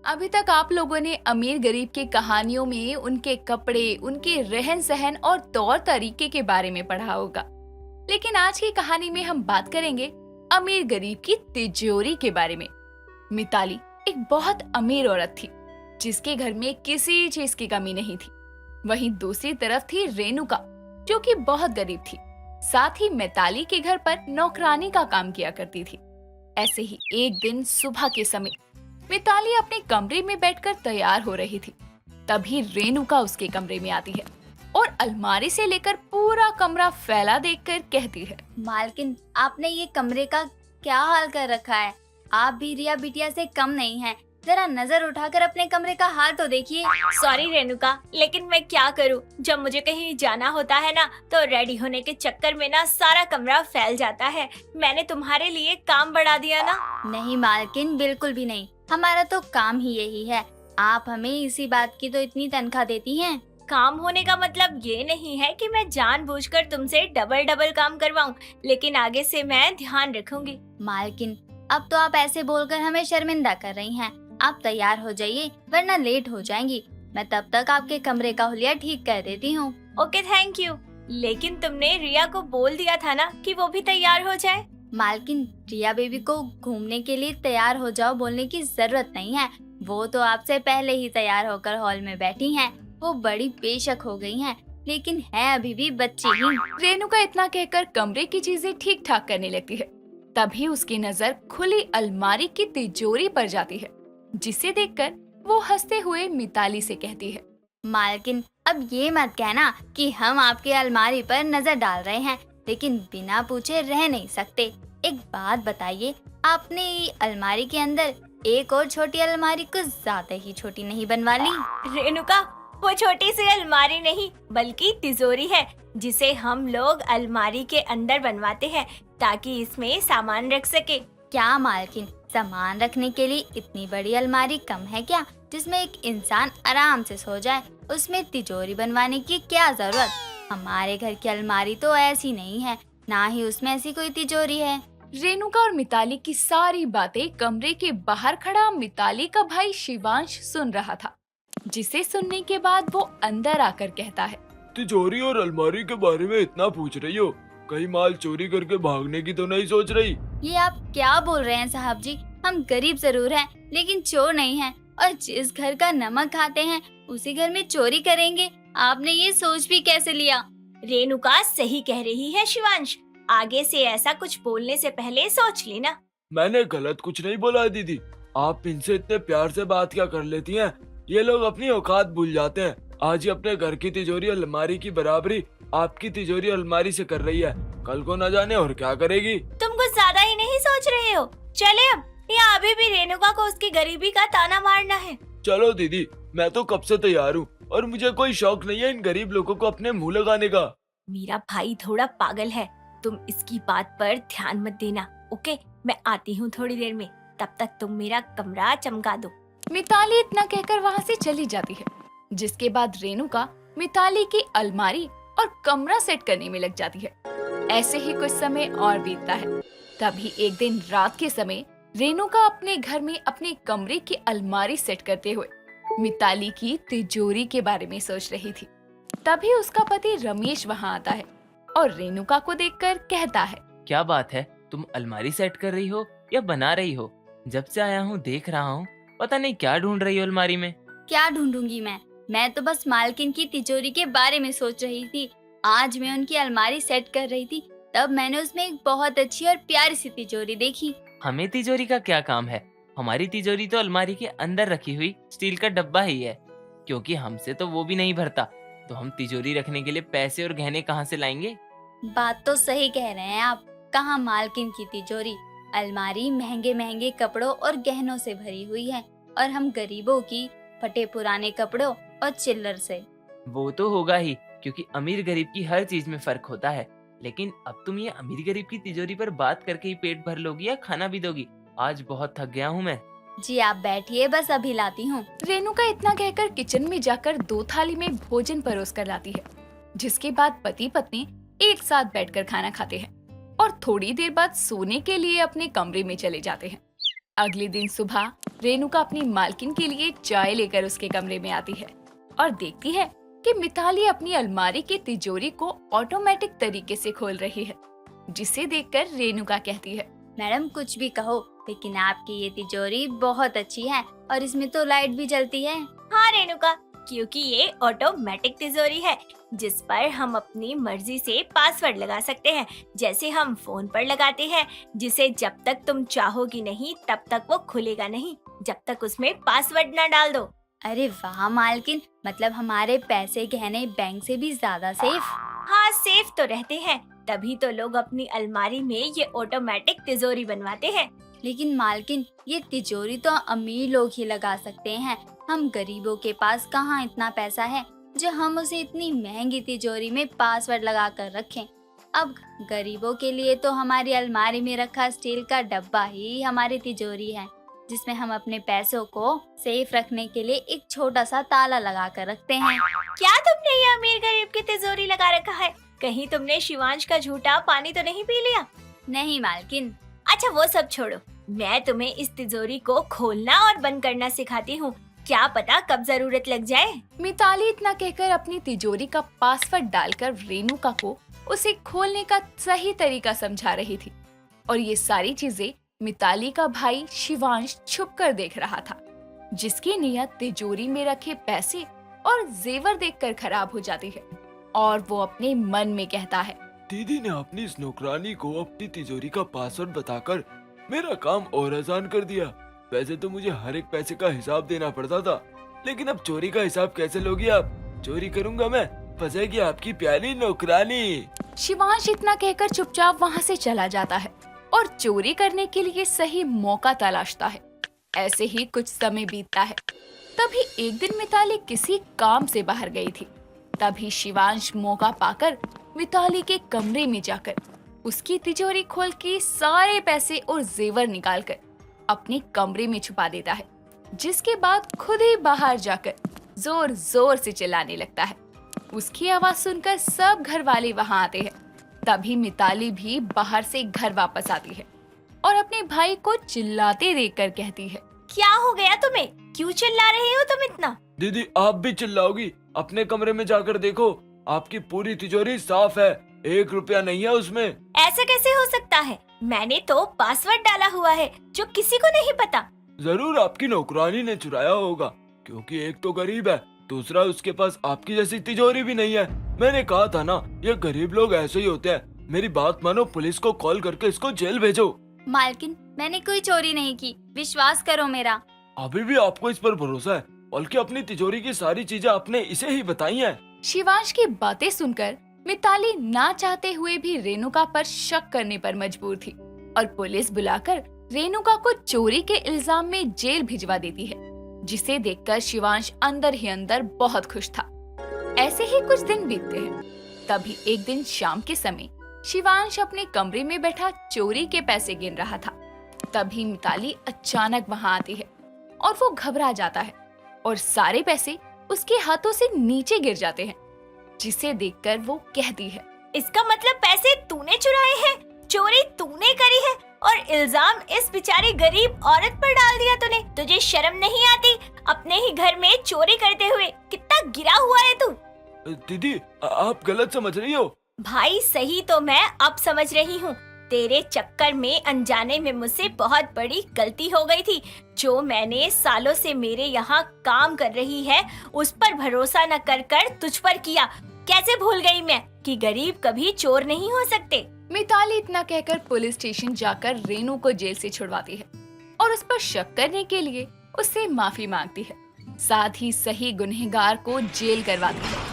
अभी तक आप लोगों ने अमीर गरीब की कहानियों में उनके कपड़े, उनके रहन सहन और तौर तरीके के बारे में पढ़ा होगा। लेकिन आज की कहानी में हम बात करेंगे अमीर गरीब की तिजोरी के बारे में। मिताली एक बहुत अमीर औरत थी, जिसके घर में किसी चीज की कमी नहीं थी। वहीं दूसरी तरफ थी रेणुका, जो कि बहुत गरीब थी। साथ ही मिताली के घर पर नौकरानी का काम किया करती थी। ऐसे ही एक दिन सुबह के समय मिताली अपने कमरे में बैठकर तैयार हो रही थी। तभी रेणुका उसके कमरे में आती है और अलमारी से लेकर पूरा कमरा फैला देखकर कहती है, मालकिन, आपने ये कमरे का क्या हाल कर रखा है। आप भी रिया बिटिया से कम नहीं हैं। जरा नजर उठाकर अपने कमरे का हाल तो देखिए। सॉरी रेणुका, लेकिन मैं क्या करूं, जब मुझे कहीं जाना होता है ना, तो रेडी होने के चक्कर में ना सारा कमरा फैल जाता है। मैंने तुम्हारे लिए काम बढ़ा दिया ना। नहीं मालकिन, बिल्कुल भी नहीं। हमारा तो काम ही यही है। आप हमें इसी बात की तो इतनी तनख्वाह देती हैं। काम होने का मतलब ये नहीं है कि मैं जानबूझकर तुमसे डबल डबल काम करवाऊं, लेकिन आगे से मैं ध्यान रखूंगी। मालकिन, अब तो आप ऐसे बोलकर हमें शर्मिंदा कर रही हैं। आप तैयार हो जाइए, वरना लेट हो जाएंगी। मैं तब तक आपके कमरे का हुलिया ठीक कर देती हूँ। Okay, thank you. लेकिन तुमने रिया को बोल दिया था ना कि वो भी तैयार हो जाए। मालकिन, रिया बेबी को घूमने के लिए तैयार हो जाओ बोलने की जरूरत नहीं है। वो तो आपसे पहले ही तैयार होकर हॉल में बैठी हैं। वो बड़ी बेशक हो गई हैं, लेकिन है अभी भी बच्ची ही। रेणुका इतना कहकर कमरे की चीजें ठीक ठाक करने लगती है। तभी उसकी नजर खुली अलमारी की तिजोरी पर जाती है, जिसे देखकर वो हंसते हुए मिताली से कहती है, मालकिन, अब ये मत कहना कि हम आपकी अलमारी पर नजर डाल रहे हैं, लेकिन बिना पूछे रह नहीं सकते। एक बात बताइए, आपने ये अलमारी के अंदर एक और छोटी अलमारी कुछ ज्यादा ही छोटी नहीं बनवा ली? रेणुका, वो छोटी सी अलमारी नहीं बल्कि तिजोरी है, जिसे हम लोग अलमारी के अंदर बनवाते हैं ताकि इसमें सामान रख सके। क्या मालकिन, सामान रखने के लिए इतनी बड़ी अलमारी कम है क्या, जिसमें एक इंसान आराम से सो जाए? उसमें तिजोरी बनवाने की क्या जरूरत? हमारे घर की अलमारी तो ऐसी नहीं है, ना ही उसमें ऐसी कोई तिजोरी है। रेणुका और मिताली की सारी बातें कमरे के बाहर खड़ा मिताली का भाई शिवांश सुन रहा था, जिसे सुनने के बाद वो अंदर आकर कहता है, तिजोरी और अलमारी के बारे में इतना पूछ रही हो, कहीं माल चोरी करके भागने की तो नहीं सोच रही? ये आप क्या बोल रहे हैं साहब जी? हम गरीब जरूर हैं, लेकिन चोर नहीं हैं। और जिस घर का नमक खाते हैं उसी घर में चोरी करेंगे? आपने ये सोच भी कैसे लिया? रेणुका सही कह रही है शिवांश, आगे से ऐसा कुछ बोलने से पहले सोच लेना। मैंने गलत कुछ नहीं बोला है दीदी। आप इनसे इतने प्यार से बात क्या कर लेती हैं? ये लोग अपनी औकात भूल जाते हैं। आज ही अपने घर की तिजोरी अलमारी की बराबरी आपकी तिजोरी अलमारी से कर रही है, कल को न जाने और क्या करेगी। तुम कुछ ज्यादा ही नहीं सोच रहे हो? चले अब, या अभी भी रेणुका को उसकी गरीबी का ताना मारना है? चलो दीदी, मैं तो कब से तैयार हूँ और मुझे कोई शौक नहीं है इन गरीब लोगों को अपने मुंह लगाने का। मेरा भाई थोड़ा पागल है, तुम इसकी बात पर ध्यान मत देना। ओके, मैं आती हूँ थोड़ी देर में, तब तक तुम मेरा कमरा चमका दो। मिताली इतना कहकर वहाँ से चली जाती है, जिसके बाद रेणुका मिताली की अलमारी और कमरा सेट करने में लग जाती है। ऐसे ही कुछ समय और बीतता है। तभी एक दिन रात के समय रेणुका अपने घर में अपने कमरे की अलमारी सेट करते हुए मिताली की तिजोरी के बारे में सोच रही थी। तभी उसका पति रमेश वहाँ आता है और रेणुका को देखकर कहता है, क्या बात है, तुम अलमारी सेट कर रही हो या बना रही हो? जब से आया हूँ देख रहा हूँ, पता नहीं क्या ढूंढ रही हो अलमारी में। क्या ढूंढूंगी मैं तो बस मालकिन की तिजोरी के बारे में सोच रही थी। आज मैं उनकी अलमारी सेट कर रही थी, तब मैंने उसमें एक बहुत अच्छी और प्यारी सी तिजोरी देखी। हमें तिजोरी का क्या काम है? हमारी तिजोरी तो अलमारी के अंदर रखी हुई स्टील का डब्बा ही है, क्योंकि हमसे तो वो भी नहीं भरता, तो हम तिजोरी रखने के लिए पैसे और गहने कहाँ से लाएंगे? बात तो सही कह रहे हैं आप। कहाँ मालकिन की तिजोरी, अलमारी महंगे महंगे कपड़ों और गहनों से भरी हुई है, और हम गरीबों की फटे पुराने कपड़ों और चिल्लर से। वो तो होगा ही, क्योंकि अमीर गरीब की हर चीज में फर्क होता है। लेकिन अब तुम ये अमीर गरीब की तिजोरी पर बात करके ही पेट भर लोगी या खाना भी दोगी? आज बहुत थक गया हूँ मैं। जी आप बैठिए, बस अभी लाती हूँ। रेणुका इतना कहकर किचन में जाकर 2 थाली में भोजन परोस कर लाती है, जिसके बाद पति पत्नी एक साथ बैठकर खाना खाते हैं और थोड़ी देर बाद सोने के लिए अपने कमरे में चले जाते हैं। अगले दिन सुबह रेणुका अपनी मालकिन के लिए चाय लेकर उसके कमरे में आती है और देखती है कि मिताली अपनी अलमारी की तिजोरी को ऑटोमेटिक तरीके से खोल रही है, जिसे देखकर रेणुका कहती है, मैडम कुछ भी कहो, लेकिन आपकी ये तिजोरी बहुत अच्छी है और इसमें तो लाइट भी जलती है। हाँ रेणुका, क्योंकि ये ऑटोमेटिक तिजोरी है जिस पर हम अपनी मर्जी से पासवर्ड लगा सकते हैं, जैसे हम फोन पर लगाते हैं, जिसे जब तक तुम चाहोगी नहीं तब तक वो खुलेगा नहीं, जब तक उसमें पासवर्ड ना डाल दो। अरे वाह मालकिन, मतलब हमारे पैसे गहने बैंक से भी ज्यादा सेफ। हाँ सेफ तो रहते हैं, तभी तो लोग अपनी अलमारी में ये ऑटोमेटिक तिजोरी बनवाते हैं। लेकिन मालकिन, ये तिजोरी तो अमीर लोग ही लगा सकते हैं, हम गरीबों के पास कहाँ इतना पैसा है जो हम उसे इतनी महंगी तिजोरी में पासवर्ड लगा कर रखें। अब गरीबों के लिए तो हमारी अलमारी में रखा स्टील का डब्बा ही हमारी तिजोरी है, जिसमें हम अपने पैसों को सेफ रखने के लिए एक छोटा सा ताला लगा कर रखते हैं। क्या तुमने ये अमीर गरीब की तिजोरी लगा रखा है? कहीं तुमने शिवांश का झूठा पानी तो नहीं पी लिया? नहीं मालकिन। अच्छा वो सब छोड़ो, मैं तुम्हें इस तिजोरी को खोलना और बंद करना सिखाती हूँ, क्या पता कब जरूरत लग जाए। मिताली इतना कहकर अपनी तिजोरी का पासवर्ड डालकर रेणुका को उसे खोलने का सही तरीका समझा रही थी, और ये सारी चीजें मिताली का भाई शिवांश छुपकर देख रहा था, जिसकी नियत तिजोरी में रखे पैसे और जेवर देखकर खराब हो जाती है, और वो अपने मन में कहता है, दीदी ने अपनी इस नौकरानी को अपनी तिजोरी का पासवर्ड बताकर मेरा काम और आसान कर दिया। वैसे तो मुझे हर एक पैसे का हिसाब देना पड़ता था, लेकिन अब चोरी का हिसाब कैसे लोगी आप? चोरी करूंगा मैं, फंसेगी आपकी प्यारी नौकरानी। शिवांश इतना कहकर चुपचाप वहाँ से चला जाता है और चोरी करने के लिए सही मौका तलाशता है। ऐसे ही कुछ समय बीतता है। तभी एक दिन मिताली किसी काम से बाहर गई थी। तभी शिवांश मौका पाकर मिताली के कमरे में जाकर उसकी तिजोरी खोल के सारे पैसे और जेवर निकालकर अपने कमरे में छुपा देता है, जिसके बाद खुद ही बाहर जाकर जोर जोर से चिल्लाने लगता है। उसकी आवाज सुनकर सब घर वाले वहां आते हैं। तभी मिताली भी बाहर से घर वापस आती है और अपने भाई को चिल्लाते देखकर कहती है, क्या हो गया तुम्हें? क्यों चिल्ला रहे हो तुम इतना? दीदी आप भी चिल्लाओगी? अपने कमरे में जाकर देखो, आपकी पूरी तिजोरी साफ है, 1 रुपया नहीं है उसमें। ऐसा कैसे हो सकता है? मैंने तो पासवर्ड डाला हुआ है जो किसी को नहीं पता। जरूर आपकी नौकरानी ने चुराया होगा, क्योंकि एक तो गरीब है, दूसरा उसके पास आपकी जैसी तिजोरी भी नहीं है। मैंने कहा था ना, ये गरीब लोग ऐसे ही होते हैं। मेरी बात मानो, पुलिस को कॉल करके इसको जेल भेजो। मालकिन, मैंने कोई चोरी नहीं की, विश्वास करो मेरा। अभी भी आपको इस पर भरोसा है? बल्कि अपनी तिजोरी की सारी चीजें आपने इसे ही बताई हैं। शिवांश की बातें सुनकर मिताली ना चाहते हुए भी रेणुका पर शक करने पर मजबूर थी और पुलिस बुलाकर रेणुका को चोरी के इल्जाम में जेल भिजवा देती है, जिसे देखकर शिवांश अंदर ही अंदर बहुत खुश था। ऐसे ही कुछ दिन बीतते हैं। तभी एक दिन शाम के समय शिवांश अपने कमरे में बैठा चोरी के पैसे गिन रहा था। तभी मिताली अचानक वहां आती है और वो घबरा जाता है और सारे पैसे उसके हाथों से नीचे गिर जाते हैं, जिसे देखकर वो कहती है, इसका मतलब पैसे तूने चुराए हैं, चोरी तूने करी है और इल्जाम इस बेचारी गरीब औरत पर डाल दिया तूने। तुझे शर्म नहीं आती? अपने ही घर में चोरी करते हुए कितना गिरा हुआ है तू। दीदी आप गलत समझ रही हो। भाई सही तो मैं अब समझ रही हूँ। तेरे चक्कर में अनजाने में मुझसे बहुत बड़ी गलती हो गई थी। जो मैंने सालों से मेरे यहाँ काम कर रही है उस पर भरोसा न कर कर तुझ पर किया। कैसे भूल गई मैं कि गरीब कभी चोर नहीं हो सकते। मिताली इतना कहकर पुलिस स्टेशन जाकर रेणु को जेल से छुड़वाती है और उस पर शक करने के लिए उससे माफी मांगती है। साथ ही सही गुनहगार को जेल करवाती है।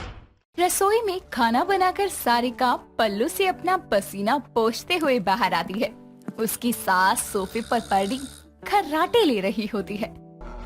रसोई में खाना बनाकर सारिका पल्लू से अपना पसीना पोंछते हुए बाहर आती है। उसकी सास सोफे पर पड़ी खर्राटे ले रही होती है।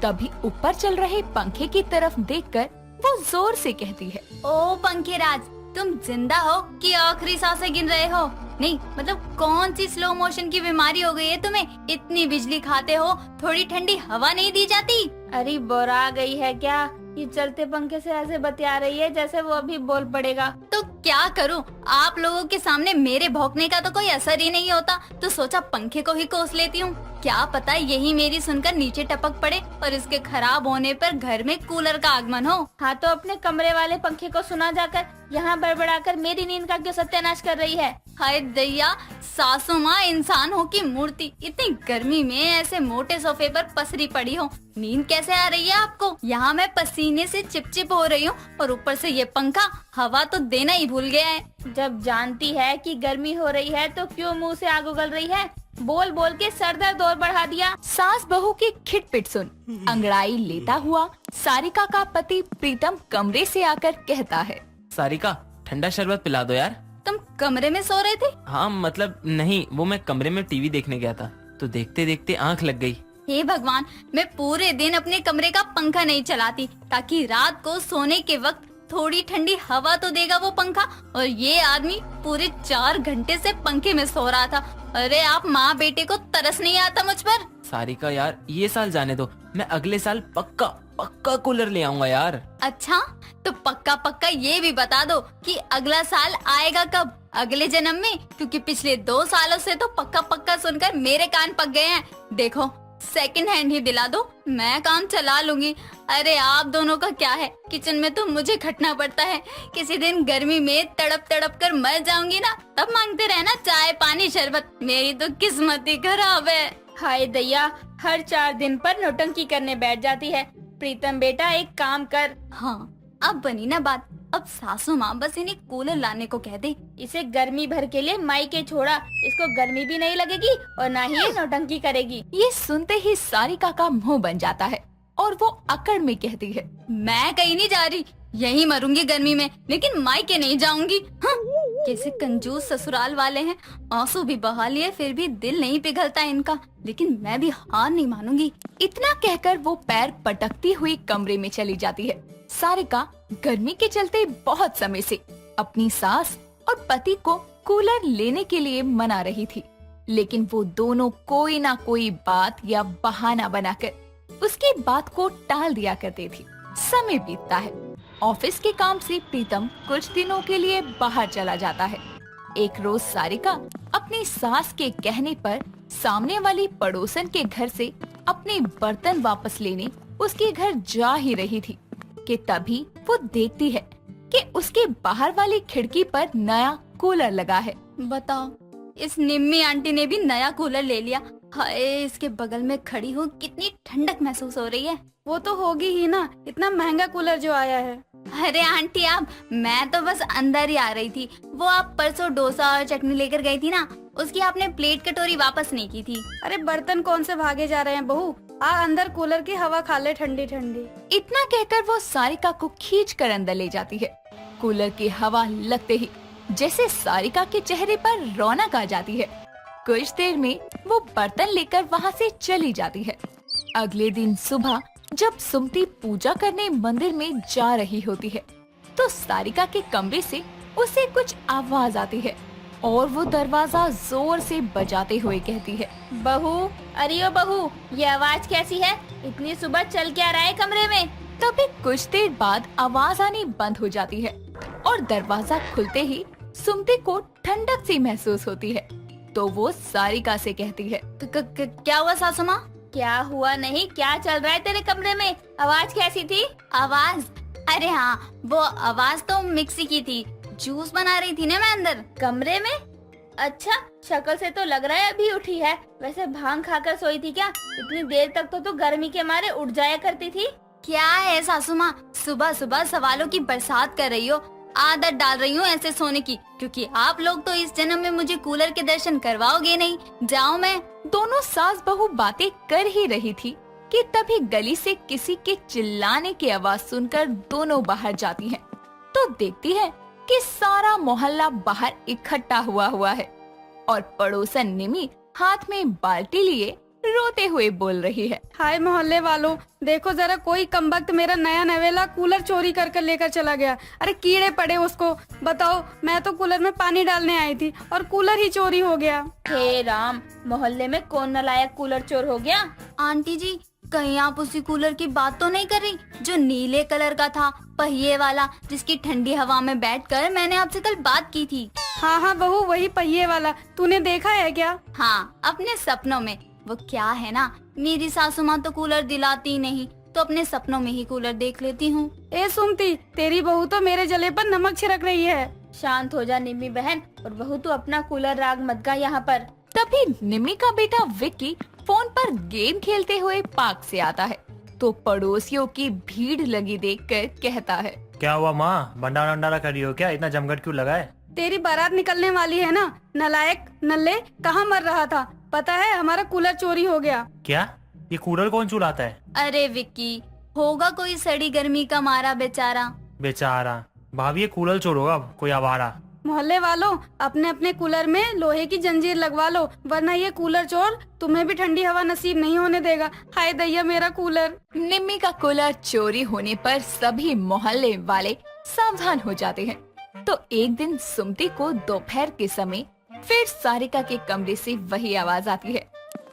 तभी ऊपर चल रहे पंखे की तरफ देखकर वो जोर से कहती है, ओ पंखेराज, तुम जिंदा हो कि आखिरी सांसें गिन रहे हो? नहीं मतलब कौन सी स्लो मोशन की बीमारी हो गई है तुम्हें? इतनी बिजली खाते हो, थोड़ी ठंडी हवा नहीं दी जाती? अरे बोरा गई है क्या? ये चलते पंखे से ऐसे बतिया रही है जैसे वो अभी बोल पड़ेगा। तो क्या करूं? आप लोगों के सामने मेरे भौंकने का तो कोई असर ही नहीं होता, तो सोचा पंखे को ही कोस लेती हूँ। क्या पता यही मेरी सुनकर नीचे टपक पड़े और इसके खराब होने पर घर में कूलर का आगमन हो। हाँ तो अपने कमरे वाले पंखे को सुना जाकर यहाँ बड़बड़ाकर मेरी नींद का क्यों सत्यानाश कर रही है? हाय दैया, सासू माँ इंसान हो की मूर्ति, इतनी गर्मी में ऐसे मोटे सोफे पर पसरी पड़ी हो, नींद कैसे आ रही है आपको? यहाँ मैं पसीने से चिपचिप हो रही हूँ और ऊपर से ये पंखा हवा तो देना ही भूल गया है। जब जानती है कि गर्मी हो रही है तो क्यों मुंह से आग उगल रही है? बोल बोल के सर दर्द और बढ़ा दिया। सास बहू की खिटपिट सुन अंगड़ाई लेता हुआ सारिका का पति प्रीतम कमरे से आकर कहता है, सारिका, ठंडा शरबत पिला दो यार। तुम कमरे में सो रहे थे? हाँ मतलब नहीं, वो मैं कमरे में टीवी देखने गया था तो देखते देखते आंख लग गई। हे भगवान, मैं पूरे दिन अपने कमरे का पंखा नहीं चलाती ताकि रात को सोने के वक्त थोड़ी ठंडी हवा तो देगा वो पंखा, और ये आदमी पूरे 4 घंटे से पंखे में सो रहा था। अरे आप माँ बेटे को तरस नहीं आता मुझ पर? सारिका यार, ये साल जाने दो, मैं अगले साल पक्का पक्का कूलर ले आऊंगा यार। अच्छा तो पक्का पक्का ये भी बता दो कि अगला साल आएगा कब? अगले जन्म में? क्योंकि पिछले 2 सालों से तो पक्का पक्का सुनकर मेरे कान पक गए हैं। देखो सेकंड हैंड ही दिला दो, मैं काम चला लूंगी। अरे आप दोनों का क्या है, किचन में तो मुझे खटना पड़ता है। किसी दिन गर्मी में तड़प तड़प कर मर जाऊंगी ना, तब मांगते रहना चाय पानी शरबत। मेरी तो किस्मत ही खराब है। हाय दैया, हर 4 दिन पर नौटंकी करने बैठ जाती है। प्रीतम बेटा एक काम कर। हाँ अब बनी ना बात, अब सासू माँ बस इन्हें कूलर लाने को कह दे। इसे गर्मी भर के लिए मायके छोड़ा, इसको गर्मी भी नहीं लगेगी और ना ही ये नौटंकी करेगी। ये सुनते ही सारिका का मुंह बन जाता है और वो अकड़ में कहती है, मैं कहीं नहीं जा रही, यहीं मरूंगी गर्मी में, लेकिन मायके नहीं जाऊंगी। हाँ, कैसे कंजूस ससुराल वाले हैं, आंसू भी बहा लिए फिर भी दिल नहीं पिघलता इनका, लेकिन मैं भी हार नहीं मानूंगी। इतना कहकर वो पैर पटकती हुई कमरे में चली जाती है। सारिका गर्मी के चलते बहुत समय से अपनी सास और पति को कूलर लेने के लिए मना रही थी, लेकिन वो दोनों कोई ना कोई बात या बहाना बनाकर उसकी बात को टाल दिया करती थी। समय बीतता है, ऑफिस के काम से प्रीतम कुछ दिनों के लिए बाहर चला जाता है। एक रोज सारिका अपनी सास के कहने पर सामने वाली पड़ोसन के घर से अपने बर्तन वापस लेने उसके घर जा ही रही थी कि तभी वो देखती है कि उसके बाहर वाली खिड़की पर नया कूलर लगा है। बताओ, इस निम्मी आंटी ने भी नया कूलर ले लिया। हाय, इसके बगल में खड़ी हूँ, कितनी ठंडक महसूस हो रही है। वो तो होगी ही ना, इतना महंगा कूलर जो आया है। अरे आंटी आप, मैं तो बस अंदर ही आ रही थी। वो आप परसों डोसा और चटनी लेकर गई थी ना, उसकी आपने प्लेट कटोरी वापस नहीं की थी। अरे बर्तन कौन से भागे जा रहे हैं बहू, आ अंदर कूलर की हवा खा ले ठंडी ठंडी। इतना कहकर वो सारिका को खींच कर अंदर ले जाती है। कूलर की हवा लगते ही जैसे सारिका के चेहरे पर रौनक आ जाती है। कुछ देर में वो बर्तन लेकर वहाँ से चली जाती है। अगले दिन सुबह जब सुमति पूजा करने मंदिर में जा रही होती है तो सारिका के कमरे से उसे कुछ आवाज आती है और वो दरवाजा जोर से बजाते हुए कहती है, बहू, अरे ओ बहू, ये आवाज कैसी है? इतनी सुबह चल क्या रहा है कमरे में? तभी कुछ देर बाद आवाज आनी बंद हो जाती है और दरवाजा खुलते ही सुमति को ठंडक सी महसूस होती है। तो वो सारिका से कहती है, क्या हुआ सासू माँ? क्या हुआ नहीं, क्या चल रहा है तेरे कमरे में? आवाज कैसी थी? आवाज? अरे हाँ, वो आवाज तो मिक्सी की थी, जूस बना रही थी ना मैं अंदर। कमरे में? अच्छा, शक्ल से तो लग रहा है अभी उठी है। वैसे भांग खाकर सोई थी क्या? इतनी देर तक तो तू गर्मी के मारे उठ जाया करती थी। क्या है सासू माँ, सुबह सुबह सवालों की बरसात कर रही हो। आदत डाल रही हूँ ऐसे सोने की, क्योंकि आप लोग तो इस जन्म में मुझे कूलर के दर्शन करवाओगे नहीं। जाओ मैं। दोनों सास बहू बातें कर ही रही थी कि तभी गली से किसी के चिल्लाने की आवाज सुनकर दोनों बाहर जाती हैं। तो देखती है कि सारा मोहल्ला बाहर इकट्ठा हुआ है और पड़ोसन निमी हाथ में बाल्टी लिए रोते हुए बोल रही है। हाय मोहल्ले वालों, देखो जरा, कोई कमबख्त मेरा नया नवेला कूलर चोरी कर कर लेकर चला गया। अरे कीड़े पड़े उसको। बताओ, मैं तो कूलर में पानी डालने आई थी और कूलर ही चोरी हो गया। हे राम, मोहल्ले में कौन नालायक कूलर चोर हो गया? आंटी जी, कहीं आप उसी कूलर की बात तो नहीं कर रही जो नीले कलर का था, पहिए वाला, जिसकी ठंडी हवा में बैठकर मैंने आपसे कल बात की थी। हाँ हाँ बहू, वही पहिए वाला। तूने देखा है क्या? हाँ, अपने सपनों में। वो क्या है ना, मेरी सासू माँ तो कूलर दिलाती ही नहीं, तो अपने सपनों में ही कूलर देख लेती हूँ। ए सुमती, तेरी बहू तो मेरे जले पर नमक छिड़क रही है। शांत हो जा निम्मी बहन, और बहू तू अपना कूलर राग मत गा यहाँ पर। तभी निम्मी का बेटा विक्की फोन पर गेम खेलते हुए पार्क से आता है तो पड़ोसियों की भीड़ लगी देखकर कहता है, क्या हुआ माँ, भंडारा वंडारा कर रही हो क्या? इतना जमघट क्यों लगा है? तेरी बारात निकलने वाली है ना, नलायक नल्ले, कहाँ मर रहा था? पता है, हमारा कूलर चोरी हो गया। क्या? ये कूलर कौन चुराता है? अरे विक्की, होगा कोई सड़ी गर्मी का मारा बेचारा। बेचारा भाभी, ये कूलर चोर होगा कोई आवारा। मोहल्ले वालों, अपने अपने कूलर में लोहे की जंजीर लगवा लो, वरना ये कूलर चोर तुम्हें भी ठंडी हवा नसीब नहीं होने देगा। हाय दैया मेरा कूलर। निम्मी का कूलर चोरी होने पर सभी मोहल्ले वाले सावधान हो जाते हैं। तो एक दिन सुमती को दोपहर के समय फिर सारिका के कमरे से वही आवाज आती है।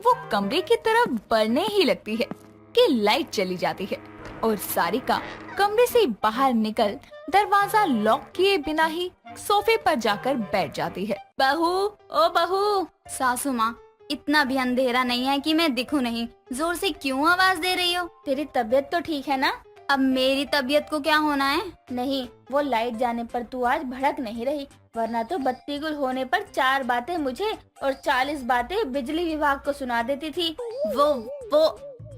वो कमरे की तरफ बढ़ने ही लगती है कि लाइट चली जाती है और सारिका कमरे से बाहर निकल दरवाजा लॉक किए बिना ही सोफे पर जाकर बैठ जाती है। बहू, ओ बहू। सासू माँ, इतना भी अंधेरा नहीं है कि मैं दिखूं नहीं। जोर से क्यों आवाज दे रही हो? तेरी तबीयत तो ठीक है ना? अब मेरी तबीयत को क्या होना है? नहीं, वो लाइट जाने पर तू आज भड़क नहीं रही, वरना तो बत्ती गुल होने पर 4 बातें मुझे और 40 बातें बिजली विभाग को सुना देती थी। वो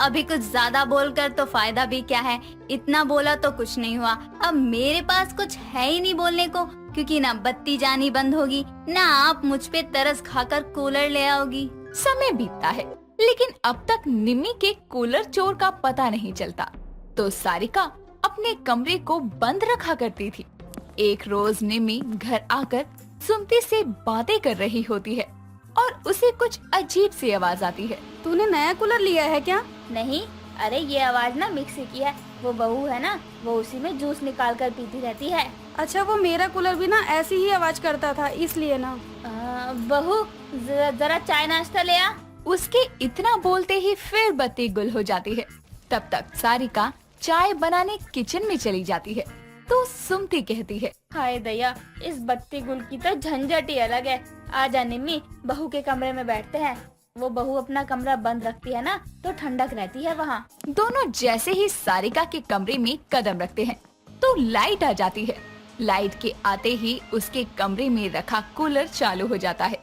अभी कुछ ज्यादा बोलकर तो फायदा भी क्या है? इतना बोला तो कुछ नहीं हुआ। अब मेरे पास कुछ है ही नहीं बोलने को, क्योंकि ना बत्ती जानी बंद होगी, ना आप मुझ पे तरस खाकर कूलर ले आओगी। समय बीतता है लेकिन अब तक निम्मी के कूलर चोर का पता नहीं चलता। तो सारिका अपने कमरे को बंद रखा करती थी। एक रोज निम्मी घर आकर सुमती से बातें कर रही होती है और उसे कुछ अजीब सी आवाज आती है। तूने नया कूलर लिया है क्या? नहीं, अरे ये आवाज ना मिक्सी की है। वो बहू है ना, वो उसी में जूस निकाल कर पीती रहती है। अच्छा, वो मेरा कूलर भी ना ऐसी ही आवाज करता था, इसलिए ना। बहू, जरा चाय नाश्ता ले आ। उसके इतना बोलते ही फिर बत्ती गुल हो जाती है। तब तक सारिका चाय बनाने किचन में चली जाती है तो सुमती कहती है, हाय दया, इस बत्ती गुल की तो झंझट ही अलग है। आजा निम्मी, बहू के कमरे में बैठते हैं। वो बहू अपना कमरा बंद रखती है ना, तो ठंडक रहती है वहाँ। दोनों जैसे ही सारिका के कमरे में कदम रखते हैं तो लाइट आ जाती है। लाइट के आते ही उसके कमरे में रखा कूलर चालू हो जाता है,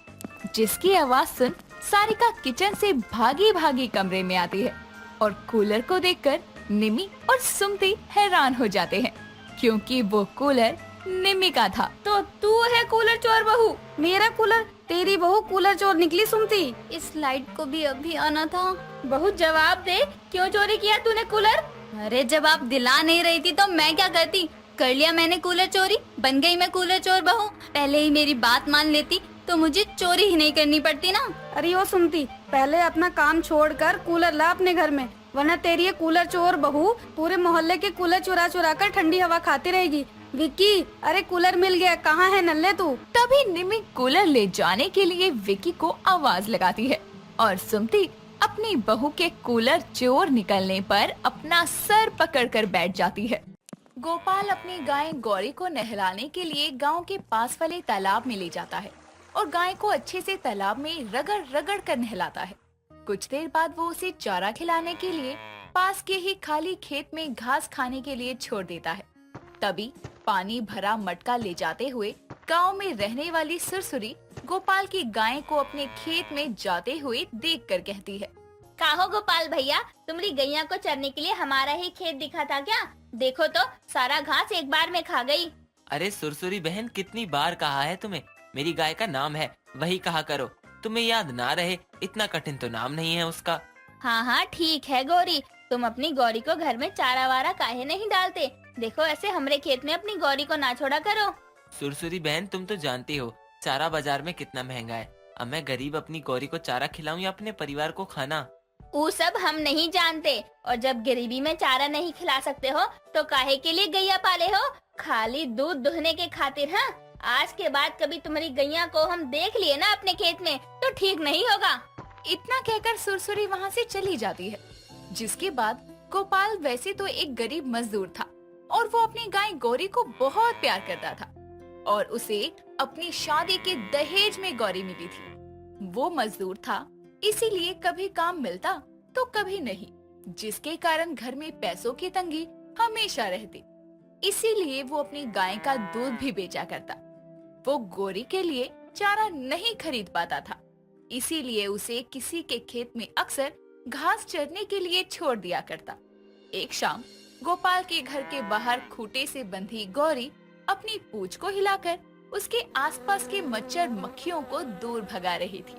जिसकी आवाज सुन सारिका किचन से भागी भागी कमरे में आती है और कूलर को देखकर निम्मी और सुमती हैरान हो जाते हैं, क्योंकि वो कूलर निम्मी का था। तो तू है कूलर चोर बहू? मेरा कूलर? तेरी बहू कूलर चोर निकली सुमती। इस लाइट को भी अभी आना था। बहू जवाब दे, क्यों चोरी किया तूने कूलर? अरे जब आप दिला नहीं रही थी तो मैं क्या करती? कर लिया मैंने कूलर चोरी, बन गई मैं कूलर चोर बहू। पहले ही मेरी बात मान लेती तो मुझे चोरी ही नहीं करनी पड़ती ना। अरे ओ सुमती, पहले अपना काम छोड़कर कूलर ला अपने घर में, वरना तेरी ये कूलर चोर बहू पूरे मोहल्ले के कूलर चुरा चुरा कर ठंडी हवा खाती रहेगी। विक्की, अरे कूलर मिल गया, कहाँ है नल्ले तू? तभी निम्मी कूलर ले जाने के लिए विक्की को आवाज लगाती है और सुमती अपनी बहू के कूलर चोर निकलने पर अपना सर पकड़कर बैठ जाती है। गोपाल अपनी गाय गौरी को नहलाने के लिए गांव के पास वाले तालाब में ले जाता है और गाय को अच्छे से तालाब में रगड़ रगड़ कर नहलाता है। कुछ देर बाद वो उसे चारा खिलाने के लिए पास के ही खाली खेत में घास खाने के लिए छोड़ देता है। तभी पानी भरा मटका ले जाते हुए गांव में रहने वाली सुरसुरी गोपाल की गाय को अपने खेत में जाते हुए देखकर कहती है, काहो गोपाल भैया, तुम्हारी गैया को चरने के लिए हमारा ही खेत दिखा था क्या? देखो तो सारा घास एक बार में खा गई। अरे सुरसुरी बहन, कितनी बार कहा है तुम्हें, मेरी गाय का नाम है, वही कहा करो। तुम्हें याद ना रहे, इतना कठिन तो नाम नहीं है उसका। हाँ ठीक है गौरी, तुम अपनी गौरी को घर में चारा वारा काहे नहीं डालते? देखो ऐसे हमरे खेत में अपनी गौरी को ना छोड़ा करो। सुरसुरी बहन, तुम तो जानती हो चारा बाजार में कितना महंगा है। अब मैं गरीब अपनी गौरी को चारा खिलाऊं या अपने परिवार को खाना? वो सब हम नहीं जानते। और जब गरीबी में चारा नहीं खिला सकते हो तो काहे के लिए गैया पाले हो? खाली दूध दुहने के खातिर? हाँ, आज के बाद कभी तुम्हारी गैया को हम देख लिए ना अपने खेत में तो ठीक नहीं होगा। इतना कहकर सुरसुरी वहाँ से चली जाती है। जिसके बाद गोपाल वैसे तो एक गरीब मजदूर था और वो अपनी गाय गौरी को बहुत प्यार करता था और उसे अपनी शादी के दहेज में गौरी मिली थी। वो मजदूर था, इसीलिए कभी काम मिलता तो कभी नहीं, जिसके कारण घर में पैसों की तंगी हमेशा रहती। इसीलिए वो अपनी गाय का दूध भी बेचा करता। वो गौरी के लिए चारा नहीं खरीद पाता था, इसीलिए उसे किसी के खेत में अक्सर घास चरने के लिए छोड़ दिया करता। एक शाम गोपाल के घर के बाहर खूंटे से बंधी गौरी अपनी पूंछ को हिलाकर उसके आसपास के मच्छर मक्खियों को दूर भगा रही थी।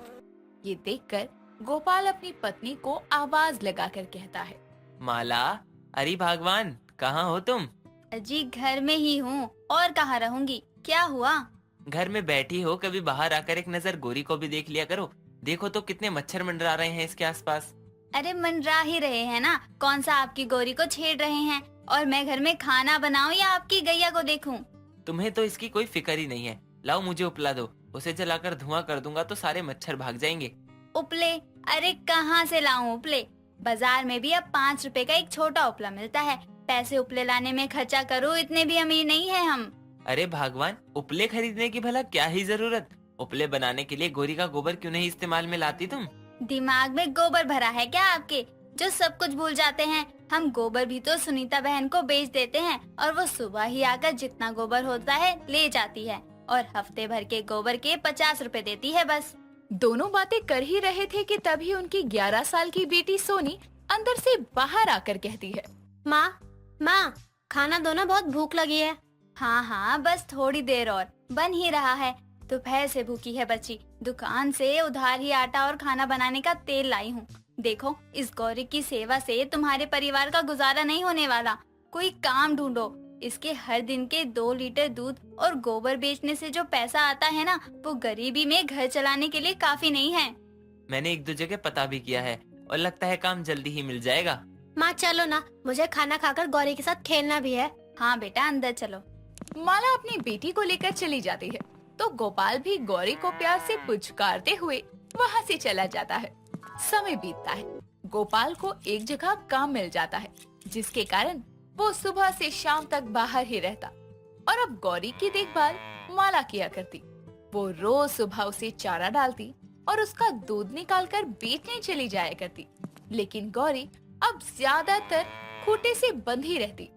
ये देखकर गोपाल अपनी पत्नी को आवाज लगाकर कहता है, माला, अरे भगवान, कहाँ हो तुम? जी घर में ही हूँ, और कहाँ रहूंगी? क्या हुआ? घर में बैठी हो, कभी बाहर आकर एक नजर गौरी को भी देख लिया करो। देखो तो कितने मच्छर मंडरा रहे हैं इसके आसपास। अरे मंडरा ही रहे हैं ना, कौन सा आपकी गौरी को छेड़ रहे हैं? और मैं घर में खाना बनाऊं या आपकी गैया को देखूं? तुम्हें तो इसकी कोई फिक्र ही नहीं है। लाओ मुझे उपला दो, उसे जलाकर धुआं कर दूंगा तो सारे मच्छर भाग जाएंगे। उपले? अरे कहाँ से लाऊं उपले? बाजार में भी अब 5 रुपए का एक छोटा उपला मिलता है। पैसे उपले लाने में खर्चा करूं, इतने भी अमीर नहीं है हम। अरे भगवान, उपले खरीदने की भला क्या ही जरूरत? उपले बनाने के लिए गौरी का गोबर क्यों नहीं इस्तेमाल में लाती तुम? दिमाग में गोबर भरा है क्या आपके, जो सब कुछ भूल जाते हैं? हम गोबर भी तो सुनीता बहन को बेच देते हैं और वो सुबह ही आकर जितना गोबर होता है ले जाती है और हफ्ते भर के गोबर के 50 रुपए देती है बस। दोनों बातें कर ही रहे थे कि तभी उनकी 11 साल की बेटी सोनी अंदर से बाहर आकर कहती है, माँ, खाना दो ना, बहुत भूख लगी है। हाँ हाँ, बस थोड़ी देर और, बन ही रहा है। दोपहर से भूखी है बच्ची, दुकान से उधार ही आटा और खाना बनाने का तेल लाई हूँ। देखो, इस गौरी की सेवा से तुम्हारे परिवार का गुजारा नहीं होने वाला। कोई काम ढूंढो। इसके हर दिन के 2 लीटर दूध और गोबर बेचने से जो पैसा आता है ना, वो गरीबी में घर चलाने के लिए काफी नहीं है। मैंने 1-2 जगह पता भी किया है और लगता है काम जल्दी ही मिल जाएगा। माँ चलो ना, मुझे खाना खाकर गौरी के साथ खेलना भी है। हाँ बेटा, अंदर चलो। माला अपनी बेटी को लेकर चली जाती है तो गोपाल भी गौरी को प्यार से पुचकारते हुए वहाँ से चला जाता है। समय बीतता है, गोपाल को एक जगह काम मिल जाता है, जिसके कारण वो सुबह से शाम तक बाहर ही रहता और अब गौरी की देखभाल माला किया करती। वो रोज सुबह उसे चारा डालती और उसका दूध निकालकर बेचने चली जाया करती। लेकिन गौरी अब ज्यादातर खूंटे से बंधी रहती।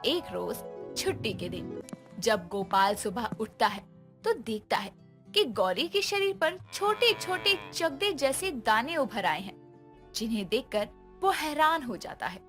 एक रोज छुट्टी के दिन जब गोपाल सुबह उठता है तो देखता है कि गौरी के शरीर पर छोटे छोटे चकदे जैसे दाने उभर आए हैं, जिन्हें देखकर वो हैरान हो जाता है।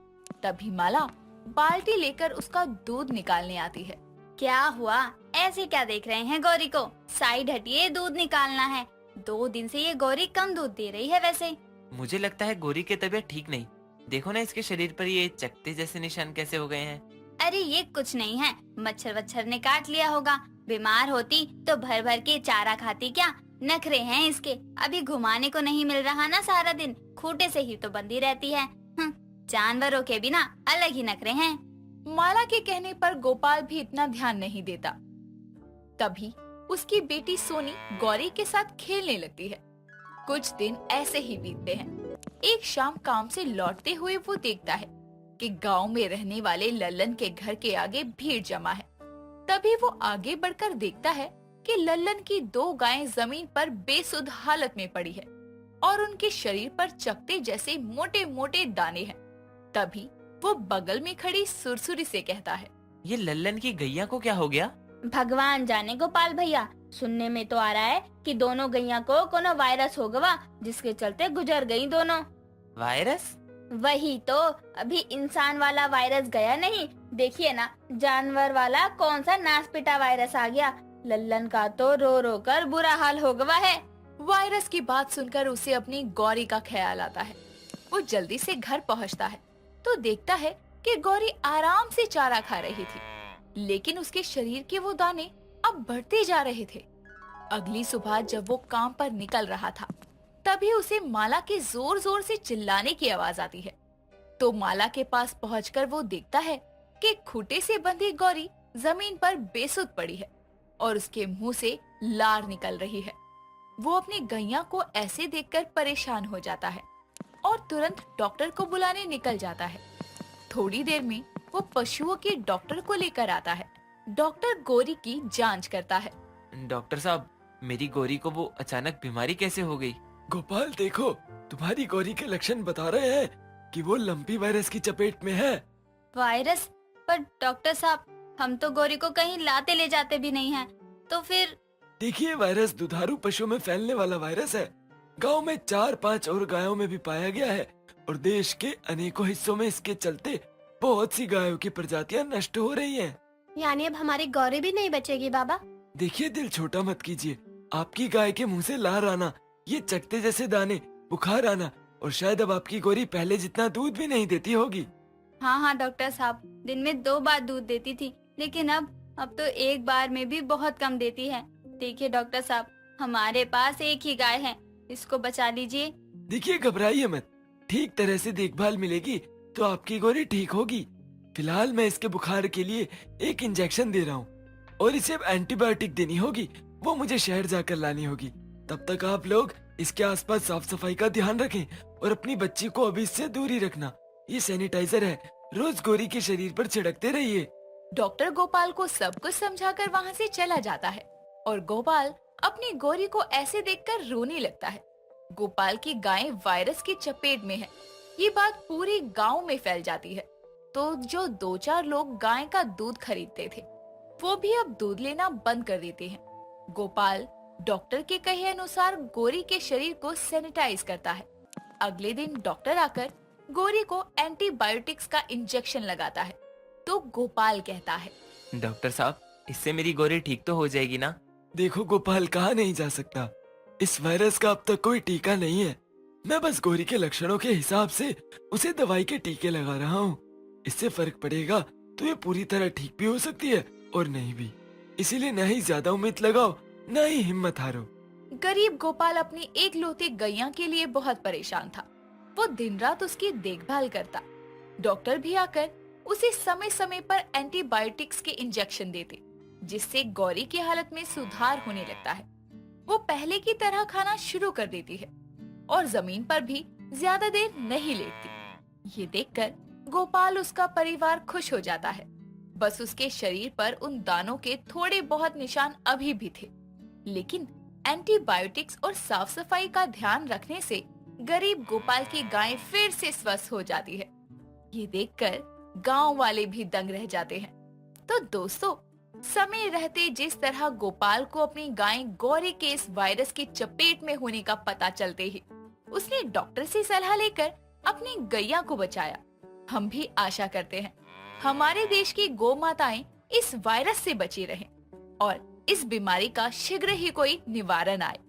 तभी माला बाल्टी लेकर उसका दूध निकालने आती है। क्या हुआ? ऐसे क्या देख रहे हैं गौरी को? साइड हटिए, दूध निकालना है। 2 दिन से ये गौरी कम दूध दे रही है वैसे। मुझे लगता है गौरी की तबीयत ठीक नहीं। देखो ना, इसके शरीर पर ये चकते जैसे निशान कैसे हो गए हैं। अरे ये कुछ नहीं है, मच्छर वच्छर ने काट लिया होगा। बीमार होती तो भर भर के चारा खाती क्या? नखरे हैं इसके। अभी घुमाने को नहीं मिल रहा ना सारा दिन, खूंटे से ही तो बंधी रहती है। जानवरों के बिना अलग ही नखरे हैं। माला के कहने पर गोपाल भी इतना ध्यान नहीं देता। तभी उसकी बेटी सोनी गौरी के साथ खेलने लगती है। कुछ दिन ऐसे ही बीतते हैं। एक शाम काम से लौटते हुए वो देखता है कि गांव में रहने वाले लल्लन के घर के आगे भीड़ जमा है। तभी वो आगे बढ़कर देखता है कि लल्लन की 2 गायें जमीन पर बेसुध हालत में पड़ी है और उनके शरीर पर चकते जैसे मोटे मोटे दाने हैं। तभी वो बगल में खड़ी सुरसुरी से कहता है, ये लल्लन की गैया को क्या हो गया? भगवान जाने गोपाल भैया, सुनने में तो आ रहा है कि दोनों गैया को कोनो वायरस हो गया, जिसके चलते गुजर गई दोनों। वायरस? वही तो, अभी इंसान वाला वायरस गया नहीं, देखिए ना जानवर वाला कौन सा नास पिटा वायरस आ गया। लल्लन का तो रो रो कर बुरा हाल हो गया है। वायरस की बात सुनकर उसे अपनी गौरी का ख्याल आता है। वो जल्दी से घर पहुंचता है तो देखता है कि गौरी आराम से चारा खा रही थी, लेकिन उसके शरीर के वो दाने अब बढ़ते जा रहे थे। अगली सुबह जब वो काम पर निकल रहा था तभी उसे माला के जोर जोर से चिल्लाने की आवाज आती है। तो माला के पास पहुंचकर वो देखता है कि खूंटे से बंधी गौरी जमीन पर बेसुध पड़ी है और उसके मुंह से लार निकल रही है। वो अपनी गैया को ऐसे देखकर परेशान हो जाता है और तुरंत डॉक्टर को बुलाने निकल जाता है। थोड़ी देर में वो पशुओं के डॉक्टर को लेकर आता है। डॉक्टर गौरी की जांच करता है। डॉक्टर साहब, मेरी गौरी को वो अचानक बीमारी कैसे हो गई? गोपाल देखो, तुम्हारी गौरी के लक्षण बता रहे हैं कि वो लंपी वायरस की चपेट में है। वायरस? पर डॉक्टर साहब, हम तो गौरी को कहीं लाते ले जाते भी नहीं हैं। तो फिर? देखिए, वायरस दुधारू पशु में फैलने वाला वायरस है। गांव में 4-5 और गायों में भी पाया गया है और देश के अनेकों हिस्सों में इसके चलते बहुत सी गायों की प्रजातियां नष्ट हो रही हैं। यानी अब हमारी गौरी भी नहीं बचेगी बाबा? देखिए, दिल छोटा मत कीजिए। आपकी गाय के मुंह से लार आना, ये चकते जैसे दाने, बुखार आना और शायद अब आपकी गौरी पहले जितना दूध भी नहीं देती होगी। हाँ हाँ डॉक्टर साहब, दिन में 2 बार दूध देती थी, लेकिन अब तो 1 बार में भी बहुत कम देती है। देखिए डॉक्टर साहब, हमारे पास एक ही गाय है, इसको बचा लीजिए। देखिए, घबराइए मत। ठीक तरह से देखभाल मिलेगी तो आपकी गौरी ठीक होगी। फिलहाल मैं इसके बुखार के लिए एक इंजेक्शन दे रहा हूँ और इसे अब एंटीबायोटिक देनी होगी। वो मुझे शहर जाकर लानी होगी। तब तक आप लोग इसके आसपास साफ सफाई का ध्यान रखें और अपनी बच्ची को अभी इससे दूर ही रखना। ये सैनिटाइजर है, रोज गौरी के शरीर पर छिड़कते रहिए। डॉक्टर गोपाल को सब कुछ समझाकर वहाँ से चला जाता है और गोपाल अपनी गौरी को ऐसे देखकर रोने लगता है। गोपाल की गाय वायरस की चपेट में है, ये बात पूरे गांव में फैल जाती है। तो जो 2-4 लोग गाय का दूध खरीदते थे, वो भी अब दूध लेना बंद कर देते हैं। गोपाल डॉक्टर के कहे अनुसार गौरी के शरीर को सैनिटाइज करता है। अगले दिन डॉक्टर आकर गौरी को एंटीबायोटिक्स का इंजेक्शन लगाता है। तो गोपाल कहता है, डॉक्टर साहब, इससे मेरी गौरी ठीक तो हो जाएगी ना? देखो गोपाल, कहा नहीं जा सकता। इस वायरस का अब तक कोई टीका नहीं है। मैं बस गौरी के लक्षणों के हिसाब से उसे दवाई के टीके लगा रहा हूँ। इससे फर्क पड़ेगा तो ये पूरी तरह ठीक भी हो सकती है और नहीं भी। इसीलिए न ही ज्यादा उम्मीद लगाओ, न ही हिम्मत हारो। गरीब गोपाल अपनी एकलौती गैया के लिए बहुत परेशान था। वो दिन रात उसकी देखभाल करता। डॉक्टर भी आकर उसे समय समय पर एंटीबायोटिक्स के इंजेक्शन देते, जिससे गौरी की हालत में सुधार होने लगता है। वो पहले की तरह खाना शुरू कर देती है और जमीन पर भी ज्यादा देर नहीं लेटती। ये देखकर गोपाल उसका परिवार खुश हो जाता है। बस उसके शरीर पर उन दानों के थोड़े बहुत निशान अभी भी थे, लेकिन एंटीबायोटिक्स और साफ सफाई का ध्यान रखने से गरीब गोपाल की गाय फिर से स्वस्थ हो जाती है। ये देखकर गांव वाले भी दंग रह जाते हैं। तो दोस्तों, समय रहते जिस तरह गोपाल को अपनी गाय गौरी के इस वायरस की चपेट में होने का पता चलते ही उसने डॉक्टर से सलाह लेकर अपनी गैया को बचाया। हम भी आशा करते हैं हमारे देश की गौ माताएं इस वायरस से बची रहें और इस बीमारी का शीघ्र ही कोई निवारण आए।